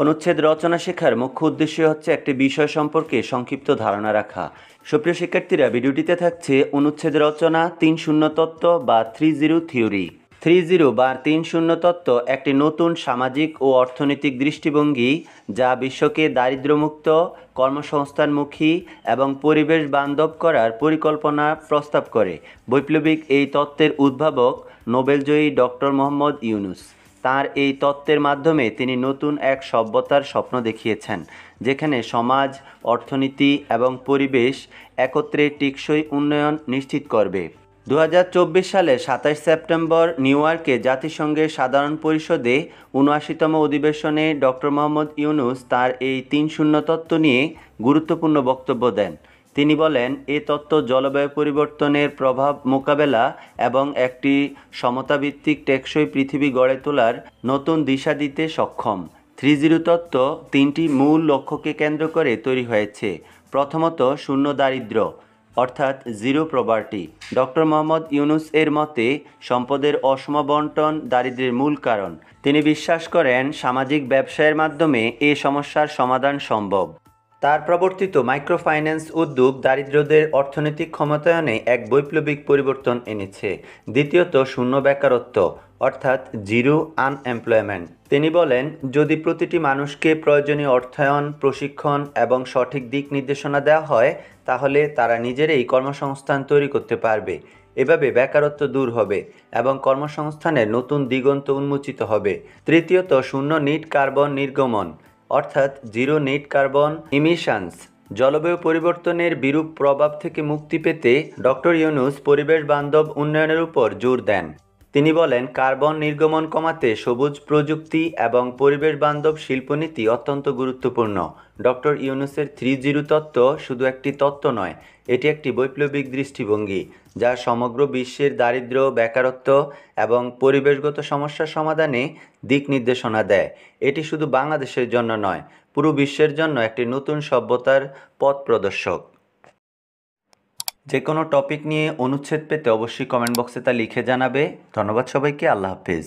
অনুচ্ছেদ রচনা শেখার মুখ্য উদ্দেশ্য হচ্ছে একটি বিষয় সম্পর্কে সংক্ষিপ্ত ধারণা রাখা। সুপ্রিয় শিক্ষার্থীরা, ভিডিওটিতে থাকছে অনুচ্ছেদ রচনা 3.0 তত্ত্ব বা 3.0 থিওরি। 3.0 বা 3.0 তত্ত্ব একটি নতুন সামাজিক ও অর্থনৈতিক দৃষ্টিভঙ্গি যা বিশ্বকে দারিদ্র্যমুক্ত, কর্মসংস্থানমুখী এবং পরিবেশ বান্ধব করার পরিকল্পনা প্রস্তাব করে। বৈপ্লবিক এই তত্ত্বের উদ্ভাবক নোবেলজয়ী ডক্টর মোহাম্মদ ইউনূস। তাঁর এই তত্ত্বের মাধ্যমে তিনি নতুন এক সভ্যতার স্বপ্ন দেখিয়েছেন, যেখানে সমাজ, অর্থনীতি এবং পরিবেশ একত্রে টেকসই উন্নয়ন নিশ্চিত করবে। 2024 সালের 27 সেপ্টেম্বর নিউ ইয়র্কে জাতিসংঘের সাধারণ পরিষদে 79তম অধিবেশনে ডক্টর মোহাম্মদ ইউনূস তাঁর এই 3.0 তত্ত্ব নিয়ে গুরুত্বপূর্ণ বক্তব্য দেন। তিনি বলেন, এ তত্ত্ব জলবায়ু পরিবর্তনের প্রভাব মোকাবেলা এবং একটি সমতাভিত্তিক টেকসই পৃথিবী গড়ে তোলার নতুন দিশা দিতে সক্ষম। 3.0 তত্ত্ব তিনটি মূল লক্ষ্যকে কেন্দ্র করে তৈরি হয়েছে। প্রথমত, শূন্য দারিদ্র্য অর্থাৎ zero poverty. Doctor Mohammad Yunus এর মতে সম্পদের অসম বণ্টন দারিদ্র্যের মূল কারণ। তিনি বিশ্বাস করেন সামাজিক ব্যবসায়ের মাধ্যমে এ সমস্যার সমাধান সম্ভব। তার প্রবর্তিত মাইক্রোফাইন্যান্স উদ্যোগ দারিদ্রদের অর্থনৈতিক ক্ষমতায়নে এক বৈপ্লবিক পরিবর্তন এনেছে। দ্বিতীয়ত, শূন্য বেকারত্ব অর্থাৎ জিরো আনএমপ্লয়মেন্ট। তিনি বলেন, যদি প্রতিটি মানুষকে প্রয়োজনীয় অর্থায়ন, প্রশিক্ষণ এবং সঠিক দিক নির্দেশনা দেওয়া হয়, তাহলে তারা নিজেরাই কর্মসংস্থান তৈরি করতে পারবে। এভাবে বেকারত্ব দূর হবে এবং কর্মসংস্থানের নতুন দিগন্ত উন্মোচিত হবে। তৃতীয়ত, শূন্য নিট কার্বন নির্গমন অর্থাৎ জিরো নেট কার্বন ইমিশনস। জলবায়ু পরিবর্তনের বিরূপ প্রভাব থেকে মুক্তি পেতে ডক্টর ইউনূস পরিবেশ বান্ধব উন্নয়নের উপর জোর দেন। তিনি বলেন, কার্বন নির্গমন কমাতে সবুজ প্রযুক্তি এবং পরিবেশ বান্ধব শিল্পনীতি অত্যন্ত গুরুত্বপূর্ণ। ডক্টর ইউনূসের 3.0 তত্ত্ব শুধু একটি তত্ত্ব নয়, এটি একটি বৈপ্লবিক দৃষ্টিভঙ্গি যা সমগ্র বিশ্বের দারিদ্র্য, বেকারত্ব এবং পরিবেশগত সমস্যার সমাধানে দিক নির্দেশনা দেয়। এটি শুধু বাংলাদেশের জন্য নয়, পুরো বিশ্বের জন্য একটি নতুন সভ্যতার পথ প্রদর্শক। যে কোনো টপিক নিয়ে অনুচ্ছেদ পেতে অবশ্যই কমেন্ট বক্সে তা লিখে জানাবে। ধন্যবাদ সবাইকে। আল্লাহ হাফেজ।